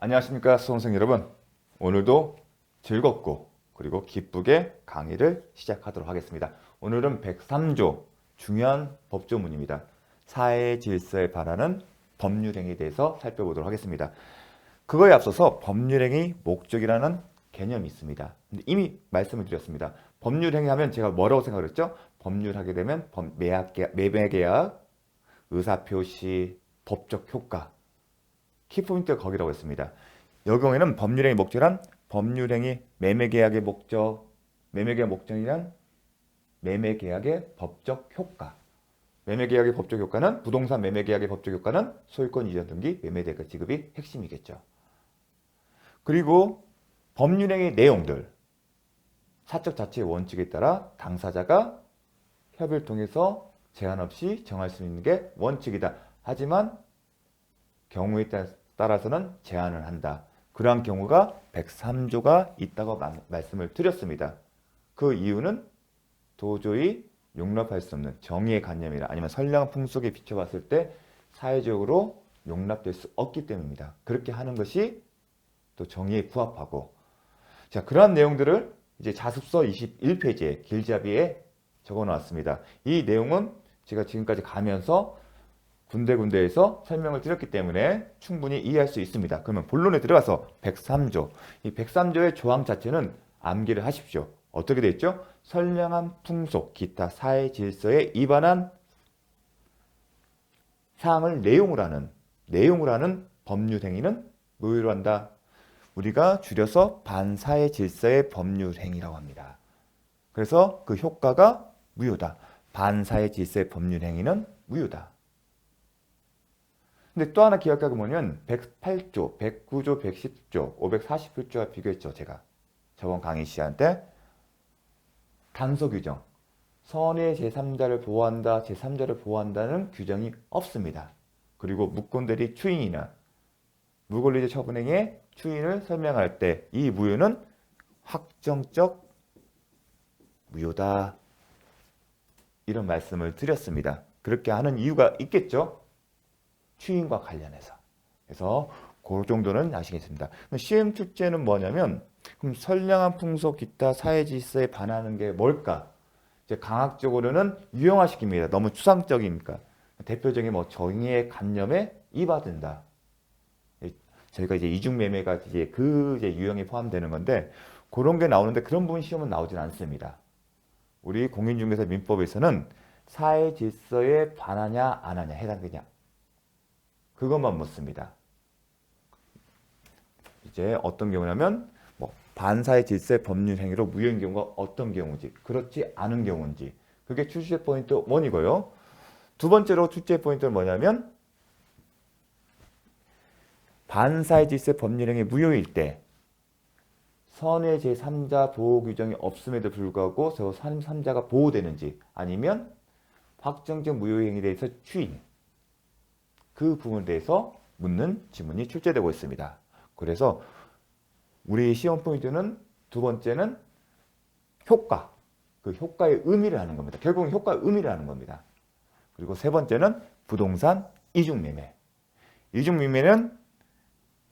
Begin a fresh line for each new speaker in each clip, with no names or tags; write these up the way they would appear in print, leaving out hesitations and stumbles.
안녕하십니까 수험생 여러분. 오늘도 즐겁고 그리고 기쁘게 강의를 시작하도록 하겠습니다. 오늘은 103조 중요한 법조문입니다. 사회 질서에 반하는 법률행위에 대해서 살펴보도록 하겠습니다. 그거에 앞서서 법률행위 목적이라는 개념이 있습니다. 근데 이미 말씀을 드렸습니다. 법률행위 하면 제가 뭐라고 생각을 했죠? 법률하게 되면 매매계약, 의사표시, 법적 효과, 키포인트가 거기라고 했습니다. 여기 경우에는 법률행위 목적이란 법률행위 매매계약의 목적, 매매계약 목적이란 매매계약의 법적 효과. 매매계약의 법적 효과는 부동산 매매계약의 법적 효과는 소유권 이전 등기 매매대가 지급이 핵심이겠죠. 그리고 법률행위 내용들, 사적 자치의 원칙에 따라 당사자가 협의를 통해서 제한 없이 정할 수 있는 게 원칙이다. 하지만 경우에 따라서는 제한을 한다. 그러한 경우가 103조가 있다고 말씀을 드렸습니다. 그 이유는 도저히 용납할 수 없는 정의의 관념이라 아니면 선량 풍속에 비춰봤을 때 사회적으로 용납될 수 없기 때문입니다. 그렇게 하는 것이 또 정의에 부합하고, 자, 그러한 내용들을 이제 자습서 21페이지에 길잡이에 적어 놓았습니다. 이 내용은 제가 지금까지 가면서 군데군데에서 설명을 드렸기 때문에 충분히 이해할 수 있습니다. 그러면 본론에 들어가서 103조. 이 103조의 조항 자체는 암기를 하십시오. 어떻게 되어 있죠? 선량한 풍속, 기타 사회 질서에 위반한 사항을 내용으로 하는 법률 행위는 무효로 한다. 우리가 줄여서 반사회 질서의 법률 행위라고 합니다. 그래서 그 효과가 무효다. 반사회 질서의 법률 행위는 무효다. 근데 또 하나 기억할 게 뭐냐면 108조, 109조, 110조, 541조와 비교했죠. 제가 저번 강의 시간 때 단서 규정, 선의 제3자를 보호한다, 제3자를 보호한다는 규정이 없습니다. 그리고 무권대리 추인이나 무권리제 처분행위의 추인을 설명할 때 이 무효는 확정적 무효다. 이런 말씀을 드렸습니다. 그렇게 하는 이유가 있겠죠. 추인과 관련해서. 그래서 그 정도는 아시겠습니다. 시험 출제는 뭐냐면 그럼 선량한 풍속 기타 사회 질서에 반하는 게 뭘까? 이제 강학적으로는 유형화시킵니다. 너무 추상적이니까. 대표적인 뭐 정의의 관념에 이바된다. 저희가 이제 이중매매가 이제 이제 유형에 포함되는 건데 그런 게 나오는데 그런 부분 시험은 나오진 않습니다. 우리 공인중개사 민법에서는 사회 질서에 반하냐 안 하냐 해당되냐 그것만 묻습니다. 이제 어떤 경우냐면 뭐 반사회 질서의 법률 행위로 무효인 경우가 어떤 경우인지 그렇지 않은 경우인지 그게 출제 포인트 1이고요. 두 번째로 출제 포인트는 뭐냐면 반사회 질서의 법률 행위 무효일 때 선의 제3자 보호 규정이 없음에도 불구하고 저 3자가 보호되는지 아니면 확정적 무효 행위에 대해서 추인 그 부분에 대해서 묻는 지문이 출제되고 있습니다. 그래서 우리 시험 포인트는 두 번째는 효과, 그 효과의 의미를 하는 겁니다. 결국은 효과의 의미를 하는 겁니다. 그리고 세 번째는 부동산 이중매매. 이중매매는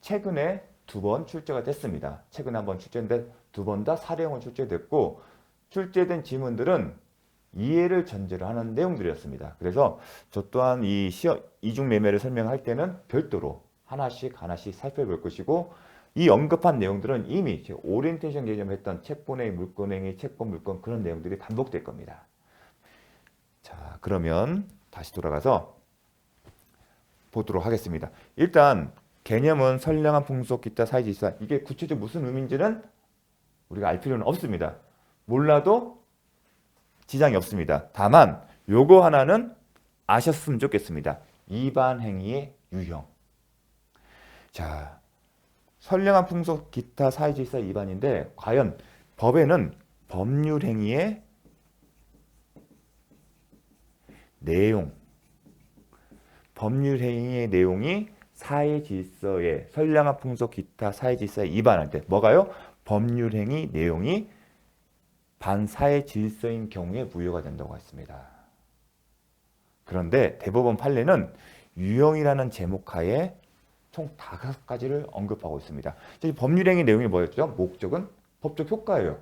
최근에 2번 출제가 됐습니다. 최근에 한번 출제했는데 2번 다 사례형으로 출제됐고 출제된 지문들은 이해를 전제로 하는 내용들이었습니다. 그래서 저 또한 이 이중매매를 설명할 때는 별도로 하나씩 살펴볼 것이고 이 언급한 내용들은 이미 제 오리엔테이션 개념 했던 채권행위, 물권행위, 채권, 물권 그런 내용들이 반복될 겁니다. 자, 그러면 다시 돌아가서 보도록 하겠습니다. 일단 개념은 선량한 풍속 기타 사회 질서 이게 구체적으로 무슨 의미인지는 우리가 알 필요는 없습니다. 몰라도 지장이 없습니다. 다만 요거 하나는 아셨으면 좋겠습니다. 위반 행위의 유형. 자, 선량한 풍속 기타 사회 질서 위반인데 과연 법에는 법률 행위의 내용, 법률 행위의 내용이 사회 질서에 선량한 풍속 기타 사회 질서에 위반할 때 뭐가요? 법률 행위 내용이 반사회 질서인 경우에 무효가 된다고 했습니다. 그런데 대법원 판례는 유형이라는 제목 하에 총 5가지를 언급하고 있습니다. 이 법률행위 내용이 뭐였죠? 목적은 법적 효과예요.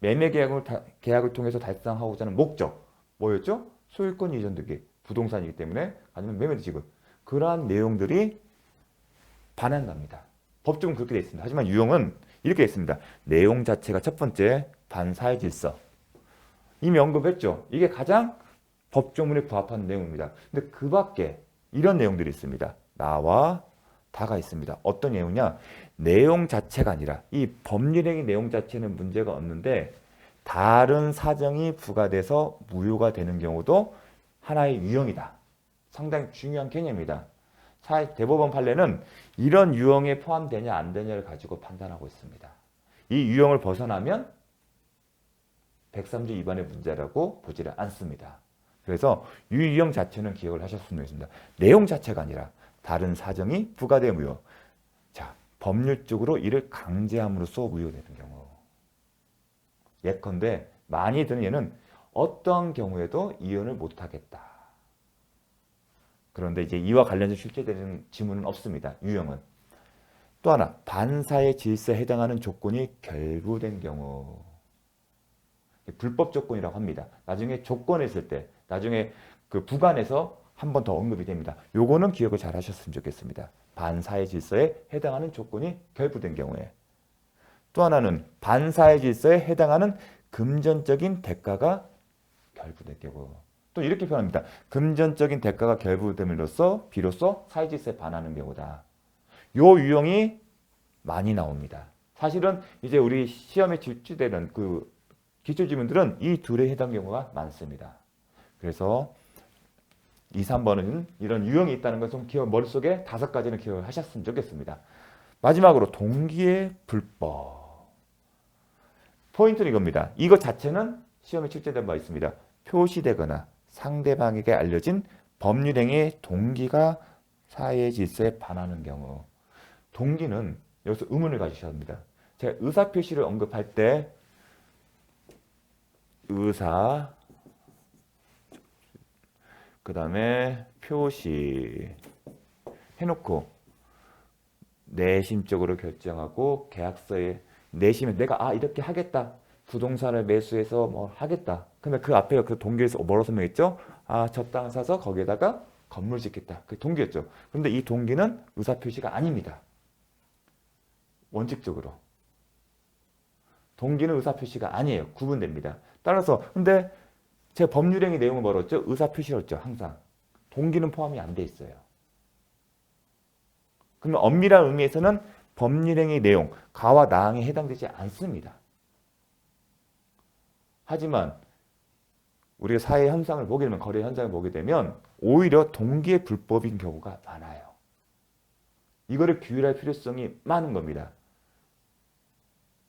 매매 계약을 통해서 달성하고자 하는 목적 뭐였죠? 소유권 이전 등기, 부동산이기 때문에 아니면 매매 지급, 그러한 내용들이 반환갑니다. 법적은 그렇게 되어 있습니다. 하지만 유형은 이렇게 되어 있습니다. 내용 자체가 첫 번째 반사회 질서, 이미 언급했죠. 이게 가장 법조문에 부합하는 내용입니다. 근데 그 밖에 이런 내용들이 있습니다. 나와 다가 있습니다. 어떤 내용이냐? 내용 자체가 아니라 이 법률행위 내용 자체는 문제가 없는데 다른 사정이 부과돼서 무효가 되는 경우도 하나의 유형이다. 상당히 중요한 개념이다. 대법원 판례는 이런 유형에 포함되냐 안 되냐를 가지고 판단하고 있습니다. 이 유형을 벗어나면 103조 위반의 문제라고 보지를 않습니다. 그래서 이 유형 자체는 기억을 하셨으면 좋겠습니다. 내용 자체가 아니라 다른 사정이 부과되 무효. 자, 법률적으로 이를 강제함으로써 무효되는 경우. 예컨대 많이 드는 예는 어떤 경우에도 이혼을 못하겠다. 그런데 이제 이와 관련해서 출제되는 지문은 없습니다. 유형은. 또 하나, 반사의 질서에 해당하는 조건이 결부된 경우. 불법 조건이라고 합니다. 나중에 조건에 있을 때, 나중에 그 부관에서 한 번 더 언급이 됩니다. 요거는 기억을 잘 하셨으면 좋겠습니다. 반사의 질서에 해당하는 조건이 결부된 경우에. 또 하나는 반사의 질서에 해당하는 금전적인 대가가 결부된 경우. 또 이렇게 표현합니다. 금전적인 대가가 결부됨으로써 비로소 사회 질서에 반하는 경우다. 요 유형이 많이 나옵니다. 사실은 이제 우리 시험에 출제되는 그 기초지문들은 이 둘에 해당 경우가 많습니다. 그래서 2, 3번은 이런 유형이 있다는 것을 머릿속에 5가지는 기억을 하셨으면 좋겠습니다. 마지막으로 동기의 불법. 포인트는 이겁니다. 이것 자체는 시험에 출제된 바 있습니다. 표시되거나 상대방에게 알려진 법률행위의 동기가 사회의 질서에 반하는 경우. 동기는 여기서 의문을 가지셔야 합니다. 제가 의사표시를 언급할 때 의사, 그 다음에 표시 해놓고 내심적으로 결정하고 계약서에 내심에 내가 이렇게 하겠다. 부동산을 매수해서 뭐 하겠다. 근데 그 앞에 그 동기에서 뭐라고 설명했죠? 저 땅 사서 거기에다가 건물 짓겠다. 그 동기였죠. 그런데 이 동기는 의사표시가 아닙니다. 원칙적으로. 동기는 의사표시가 아니에요. 구분됩니다. 따라서 근데 제 법률행위 내용은 뭐였죠? 의사표시였죠. 항상. 동기는 포함이 안 돼 있어요. 그러면 엄밀한 의미에서는 법률행위 내용, 가와 나항에 해당되지 않습니다. 하지만 우리가 사회 현상을 보게 되면, 거래 현상을 보게 되면 오히려 동기의 불법인 경우가 많아요. 이거를 규율할 필요성이 많은 겁니다.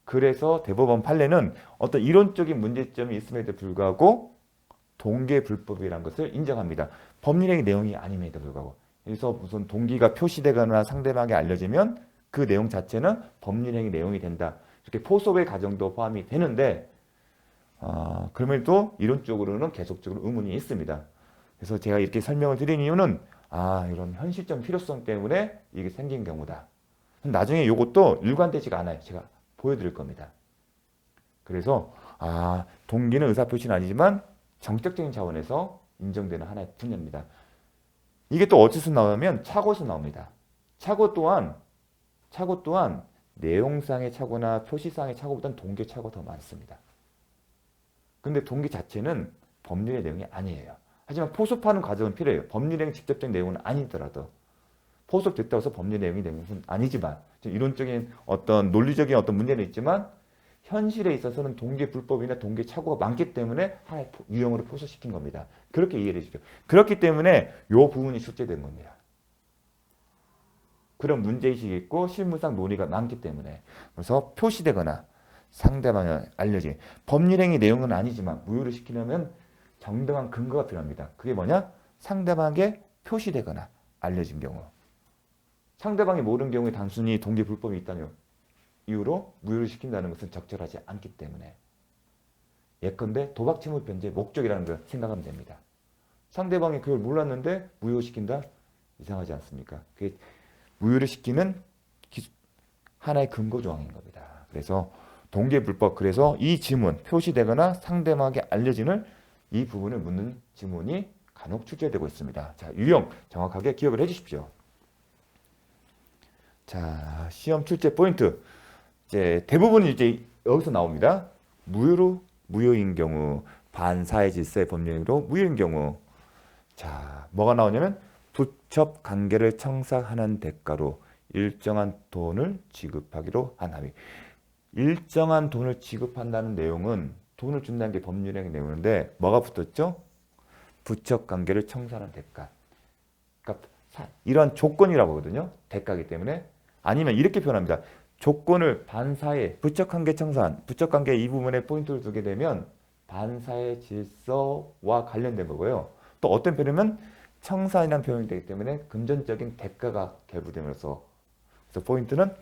그래서 대법원 판례는 어떤 이론적인 문제점이 있음에도 불구하고 동기의 불법이라는 것을 인정합니다. 법률행위 내용이 아님에도 불구하고. 그래서 무슨 동기가 표시되거나 상대방에게 알려지면 그 내용 자체는 법률행위 내용이 된다. 이렇게 포섭의 가정도 포함이 되는데 그럼에도 이론적으로는 계속적으로 의문이 있습니다. 그래서 제가 이렇게 설명을 드린 이유는 이런 현실적 필요성 때문에 이게 생긴 경우다. 나중에 이것도 일관되지가 않아요. 제가 보여드릴 겁니다. 그래서 동기는 의사표시는 아니지만 정책적인 차원에서 인정되는 하나의 분야입니다. 이게 또 어디서 나오냐면 착오에서 나옵니다. 착오 또한 내용상의 착오나 표시상의 착오보다는 동기 착오가 더 많습니다. 근데 동기 자체는 법률의 내용이 아니에요. 하지만 포섭하는 과정은 필요해요. 법률행 직접적인 내용은 아니더라도. 포섭됐다고 해서 법률 내용이 되는 것은 아니지만 이론적인 어떤 논리적인 어떤 문제는 있지만 현실에 있어서는 동기 불법이나 동기 착오가 많기 때문에 하나의 유형으로 포섭시킨 겁니다. 그렇게 이해를 해주죠. 그렇기 때문에 이 부분이 출제된 겁니다. 그런 문제의식이 있고 실무상 논의가 많기 때문에. 그래서 표시되거나 상대방에 알려진 법률행위 내용은 아니지만 무효를 시키려면 정당한 근거가 필요합니다. 그게 뭐냐? 상대방에게 표시되거나 알려진 경우. 상대방이 모르는 경우에 단순히 동기 불법이 있다는 이유로 무효를 시킨다는 것은 적절하지 않기 때문에. 예컨대 도박 채무 변제의 목적이라는 걸 생각하면 됩니다. 상대방이 그걸 몰랐는데 무효시킨다? 이상하지 않습니까? 그게 무효를 시키는 하나의 근거 조항인 겁니다. 그래서 동계불법, 그래서 이 지문 표시되거나 상대방에게 알려지는 이 부분을 묻는 지문이 간혹 출제되고 있습니다. 자, 유형 정확하게 기억을 해주십시오. 자, 시험 출제 포인트. 이제 대부분 이제 여기서 나옵니다. 무효인 경우, 반사회 질서의 법률로 무효인 경우. 자, 뭐가 나오냐면 부첩 관계를 청산하는 대가로 일정한 돈을 지급하기로 한 합의. 일정한 돈을 지급한다는 내용은 돈을 준다는 게 법률의 내용인데 뭐가 붙었죠? 부첩 관계를 청산하는 대가. 그러니까 이런 조건이라고 하거든요. 대가이기 때문에. 아니면 이렇게 표현합니다. 조건을 반사회, 부척관계 청산, 부척관계 이 부분에 포인트를 두게 되면 반사회 질서와 관련된 거고요. 또 어떤 표현이면 청산이라는 표현이 되기 때문에 금전적인 대가가 결부되면서, 그래서 포인트는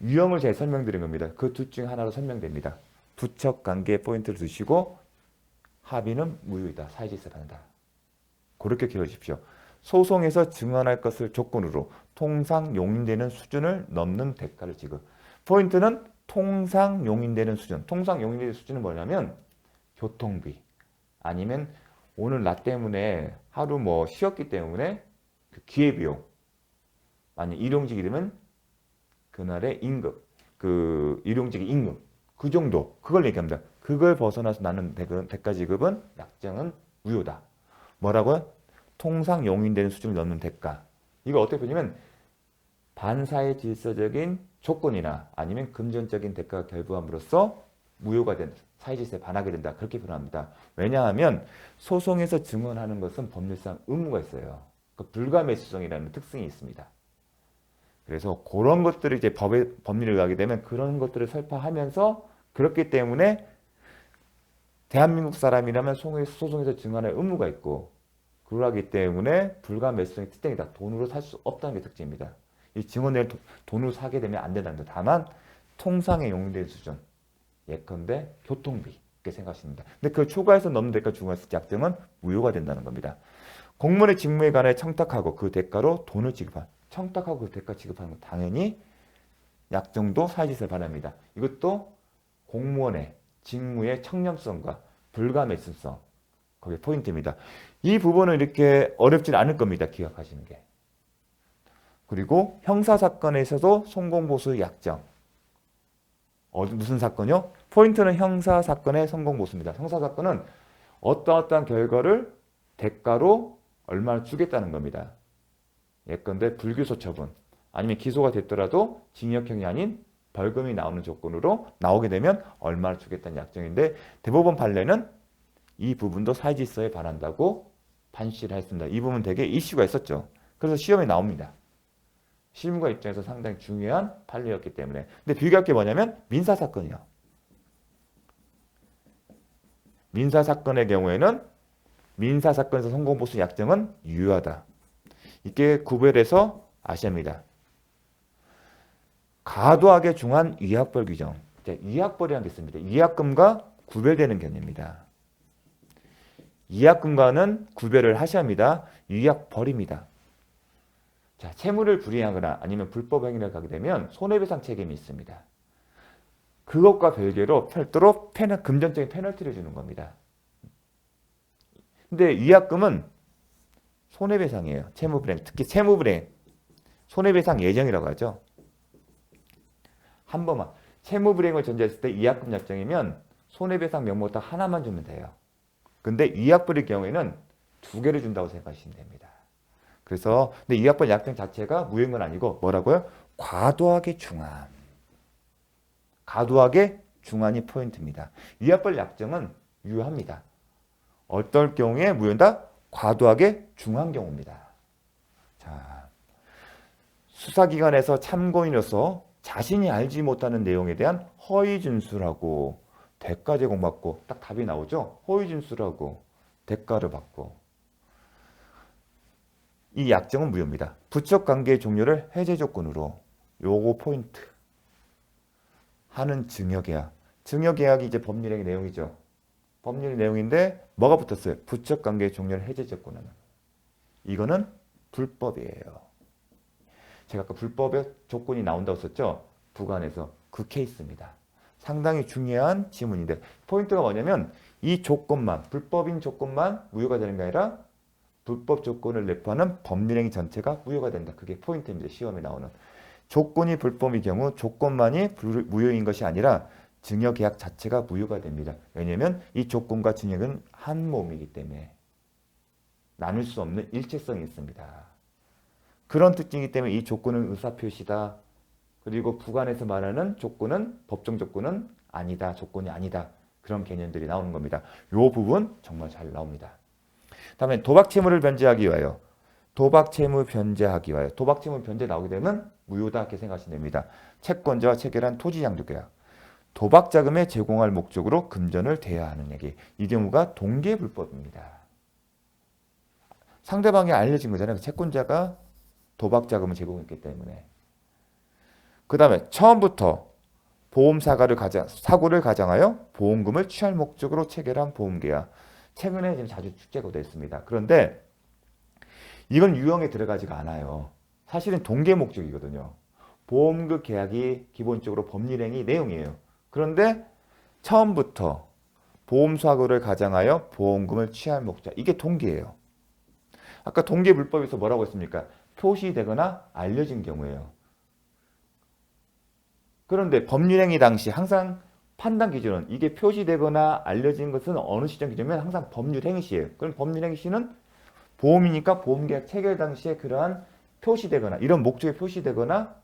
유형을 제가 설명드린 겁니다. 그 둘 중에 하나로 설명됩니다. 부척관계 포인트를 두시고 합의는 무효이다. 사회질서 받는다. 그렇게 기억하십시오. 소송에서 증언할 것을 조건으로 통상 용인되는 수준을 넘는 대가를 지급. 포인트는 통상 용인되는 수준. 통상 용인되는 수준은 뭐냐면 교통비 아니면 오늘 나 때문에 하루 뭐 쉬었기 때문에 그 기회비용, 아니 일용직이면 그날의 임금, 그 일용직의 임금, 그 정도, 그걸 얘기합니다. 그걸 벗어나서 나는 대가 지급은 약정은 무효다. 뭐라고요? 통상 용인되는 수준을 넘는 대가. 이거 어떻게 보냐면 반사회 질서적인 조건이나 아니면 금전적인 대가가 결부함으로써 무효가 된 사회질서에 반하게 된다. 그렇게 표현합니다. 왜냐하면 소송에서 증언하는 것은 법률상 의무가 있어요. 그 불가매수성이라는 특성이 있습니다. 그래서 그런 것들을 이제 법률을 가게 되면 그런 것들을 설파하면서, 그렇기 때문에 대한민국 사람이라면 소송에서 증언할 의무가 있고, 그러하기 때문에 불가매수성의 특징이다. 돈으로 살 수 없다는 게 특징입니다. 이 증언을 돈으로 사게 되면 안 된다는 거. 다만 통상에 용인된 수준, 예컨대 교통비 이렇게 생각하십니다. 근데 그 초과해서 넘는 대가 중과했을 때 약정은 무효가 된다는 겁니다. 공무원의 직무에 관해 청탁하고 그 대가로 돈을 지급한, 청탁하고 그 대가 지급하는 건 당연히 약정도 사회질서에 반합니다. 이것도 공무원의 직무의 청렴성과 불가매수성, 거기에 포인트입니다. 이 부분은 이렇게 어렵진 않을 겁니다. 기억하시는 게. 그리고 형사사건에서도 성공보수 약정. 무슨 사건이요? 포인트는 형사사건의 성공보수입니다. 형사사건은 어떠한 결과를 대가로 얼마를 주겠다는 겁니다. 예컨대 불기소 처분, 아니면 기소가 됐더라도 징역형이 아닌 벌금이 나오는 조건으로 나오게 되면 얼마를 주겠다는 약정인데, 대법원 판례는 이 부분도 사회질서에 반한다고 판시를 했습니다. 이 부분 되게 이슈가 있었죠. 그래서 시험에 나옵니다. 실무가 입장에서 상당히 중요한 판례였기 때문에. 근데 비교할 게 뭐냐면 민사사건이요. 민사사건의 경우에는 민사사건에서 성공보수 약정은 유효하다. 이게 구별해서 아셔야 합니다. 과도하게 중한 위약벌 규정. 위약벌이라는 게 있습니다. 위약금과 구별되는 개념입니다. 위약금과는 구별을 하셔야 합니다. 위약벌입니다. 자, 채무를 불이행하거나 아니면 불법 행위를 하게 되면 손해배상 책임이 있습니다. 그것과 별개로 별도로 금전적인 페널티를 주는 겁니다. 근데 위약금은 손해배상이에요. 채무불이행, 특히 채무불이행, 손해배상 예정이라고 하죠. 한 번만 채무불이행을 전제했을 때 위약금 약정이면 손해배상 명목 딱 하나만 주면 돼요. 근데 위약벌의 경우에는 두 개를 준다고 생각하시면 됩니다. 그래서 근데 위약벌 약정 자체가 무효인 건 아니고 뭐라고요? 과도하게 중한. 과도하게 중한이 포인트입니다. 위약벌 약정은 유효합니다. 어떨 경우에 무효다? 과도하게 중한 경우입니다. 자, 수사기관에서 참고인으로서 자신이 알지 못하는 내용에 대한 허위 진술하고 대가 제공받고, 딱 답이 나오죠. 허위 진술하고 대가를 받고, 이 약정은 무효입니다. 부적 관계의 종료를 해제 조건으로, 요거 포인트 하는 증여계약. 증여계약이 이제 법률의 내용이죠. 법률의 내용인데 뭐가 붙었어요? 부적 관계의 종료를 해제 조건은. 이거는 불법이에요. 제가 아까 불법의 조건이 나온다고 했었죠. 부관에서 그 케이스입니다. 상당히 중요한 지문인데 포인트가 뭐냐면 이 조건만 불법인 조건만 무효가 되는 게 아니라 불법 조건을 내포하는 법률행위 전체가 무효가 된다. 그게 포인트입니다. 시험에 나오는. 조건이 불법의 경우 조건만이 무효인 것이 아니라 증여계약 자체가 무효가 됩니다. 왜냐하면 이 조건과 증여는 한 몸이기 때문에 나눌 수 없는 일체성이 있습니다. 그런 특징이기 때문에 이 조건은 의사표시다. 그리고 부관에서 말하는 조건은 법정 조건은 아니다. 조건이 아니다. 그런 개념들이 나오는 겁니다. 이 부분 정말 잘 나옵니다. 다음에 도박채무를 변제하기 위하여 도박채무 변제하기 위하여 도박채무 변제 나오게 되면 무효다 이렇게 생각하시면 됩니다. 채권자와 체결한 토지양도계약 도박자금에 제공할 목적으로 금전을 대여하는 얘기. 이 경우가 동계불법입니다. 상대방이 알려진 거잖아요. 채권자가 도박자금을 제공했기 때문에. 그 다음에 처음부터 사고를 가장하여 보험금을 취할 목적으로 체결한 보험계약. 최근에 지금 자주 축제가 됐습니다. 그런데 이건 유형에 들어가지가 않아요. 사실은 동계 목적이거든요. 보험금 계약이 기본적으로 법률행위 내용이에요. 그런데 처음부터 보험사고를 가장하여 보험금을 취할 목적. 이게 동계예요. 아까 동계불법에서 뭐라고 했습니까? 표시되거나 알려진 경우예요. 그런데 법률행위 당시 항상 판단 기준은 이게 표시되거나 알려진 것은 어느 시점 기준이면 항상 법률행위 시예요. 그럼 법률행위 시는 보험이니까 보험계약 체결 당시에 그러한 표시되거나 이런 목적이 표시되거나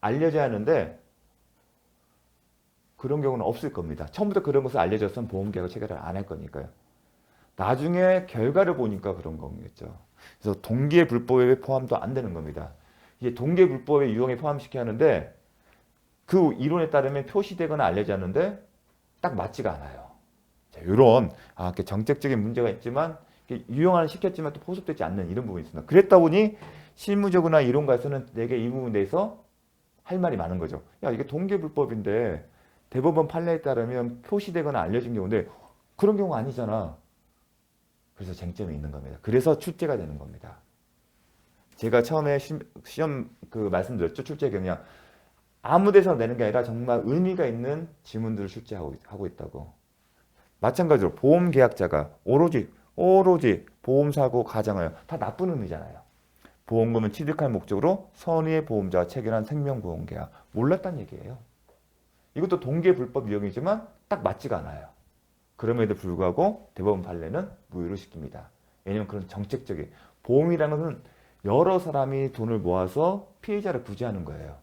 알려져야 하는데 그런 경우는 없을 겁니다. 처음부터 그런 것을 알려졌으면 보험계약을 체결을 안 할 거니까요. 나중에 결과를 보니까 그런 거겠죠. 그래서 동계불법에 포함도 안 되는 겁니다. 이제 동계불법의 유형에 포함시켜야 하는데 그 이론에 따르면 표시되거나 알려졌는데 딱 맞지가 않아요. 자, 이런 정책적인 문제가 있지만 유형화는 시켰지만 또 포섭되지 않는 이런 부분이 있습니다. 그랬다 보니 실무적으로나 이론가에서는 되게 이 부분에 대해서 할 말이 많은 거죠. 야, 이게 동계불법인데 대법원 판례에 따르면 표시되거나 알려진 경우인데 그런 경우가 아니잖아. 그래서 쟁점이 있는 겁니다. 그래서 출제가 되는 겁니다. 제가 처음에 시험 말씀드렸죠. 출제 그냥 아무 데서 내는 게 아니라 정말 의미가 있는 지문들을 출제하고 있다고. 마찬가지로 보험계약자가 오로지 보험사고 가장하여 다 나쁜 의미잖아요. 보험금을 취득할 목적으로 선의의 보험자와 체결한 생명보험계약. 몰랐단 얘기예요. 이것도 동계불법 유형이지만 딱 맞지가 않아요. 그럼에도 불구하고 대법원 판례는 무효를 시킵니다. 왜냐하면 그런 정책적인 보험이라는 것은 여러 사람이 돈을 모아서 피해자를 구제하는 거예요.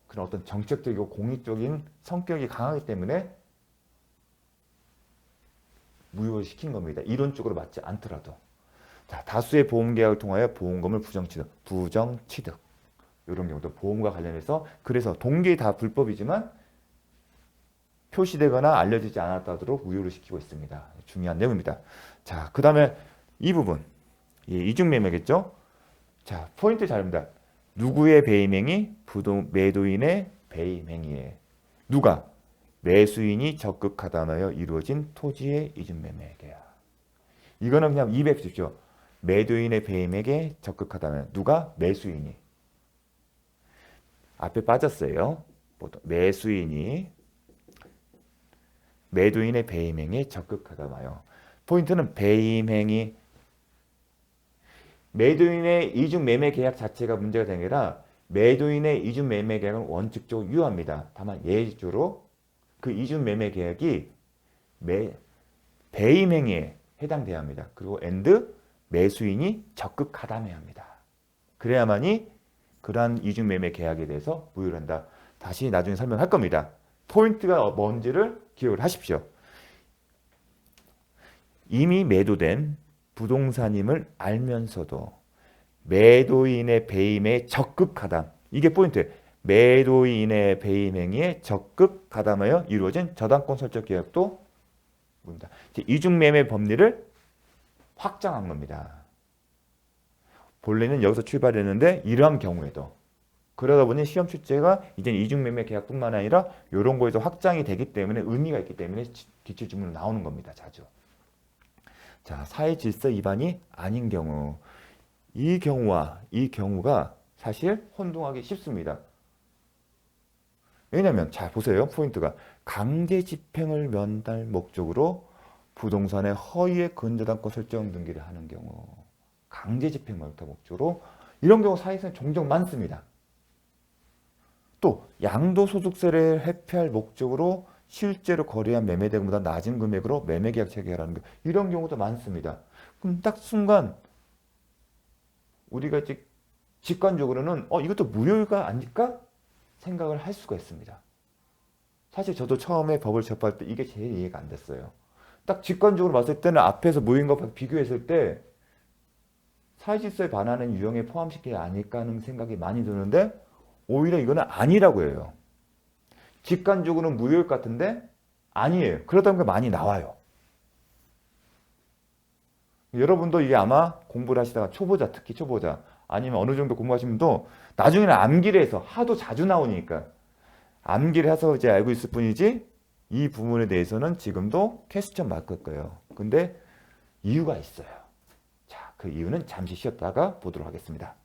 그런 어떤 정책적이고 공익적인 성격이 강하기 때문에 무효를 시킨 겁니다. 이론적으로 맞지 않더라도. 자, 다수의 보험계약을 통하여 보험금을 부정취득. 이런 경우도 보험과 관련해서 그래서 동계 다 불법이지만 표시되거나 알려지지 않았다 하도록 무효를 시키고 있습니다. 중요한 내용입니다. 자, 그 다음에 이 부분. 이중매매겠죠? 자, 포인트 잘입니다. 누구의 배임행위? 매도인의 배임행위에. 누가? 매수인이 적극하다하여 이루어진 토지의 이중매매 계약. 이거는 그냥 입에 붙이십시오. 매도인의 배임에게 적극하다면 누가? 매수인이. 앞에 빠졌어요. 매수인이 매도인의 배임행위에 적극하다마요. 포인트는 배임행위. 매도인의 이중매매 계약 자체가 문제가 되는 게 아니라 매도인의 이중매매 계약은 원칙적으로 유효합니다. 다만 예외적으로 그 이중매매 계약이 배임행위에 해당돼야 합니다. 그리고 매수인이 적극하다며야 합니다. 그래야만이 그러한 이중매매 계약에 대해서 무효를 한다. 다시 나중에 설명할 겁니다. 포인트가 뭔지를 기억을 하십시오. 이미 매도된 부동산임을 알면서도 매도인의 배임에 적극하다. 이게 포인트예요. 매도인의 배임 행위에 적극하다하여 이루어진 저당권 설정 계약도 뭡니다. 이중매매 법리를 확장한 겁니다. 본래는 여기서 출발했는데 이러한 경우에도 그러다 보니 시험 출제가 이제 이중매매 계약뿐만 아니라 이런 거에서 확장이 되기 때문에 의미가 있기 때문에 기출지문으로 나오는 겁니다. 자주. 자, 사회 질서 위반이 아닌 경우 이 경우와 이 경우가 사실 혼동하기 쉽습니다. 왜냐면 자 보세요. 포인트가 강제 집행을 면할 목적으로 부동산의 허위에 근저당권 설정 등기를 하는 경우, 강제 집행 면할 목적으로 이런 경우 사회에서는 종종 많습니다. 또 양도소득세를 회피할 목적으로 실제로 거래한 매매대금보다 낮은 금액으로 매매계약 체결하는 것, 이런 경우도 많습니다. 그럼 딱 순간 우리가 직관적으로는 이것도 무효가 아닐까 생각을 할 수가 있습니다. 사실 저도 처음에 법을 접할 때 이게 제일 이해가 안 됐어요. 딱 직관적으로 봤을 때는 앞에서 무효인과 비교했을 때 사회질서에 반하는 유형에 포함시켜야 아닐까 하는 생각이 많이 드는데 오히려 이거는 아니라고 해요. 직관적으로는 무효일 것 같은데 아니에요. 그러다 보니까 많이 나와요. 여러분도 이게 아마 공부를 하시다가 초보자, 특히 초보자 아니면 어느 정도 공부하시면 또 나중에는 암기를 해서 하도 자주 나오니까 암기를 해서 이제 알고 있을 뿐이지 이 부분에 대해서는 지금도 퀘스천 마크일 거예요. 근데 이유가 있어요. 자, 그 이유는 잠시 쉬었다가 보도록 하겠습니다.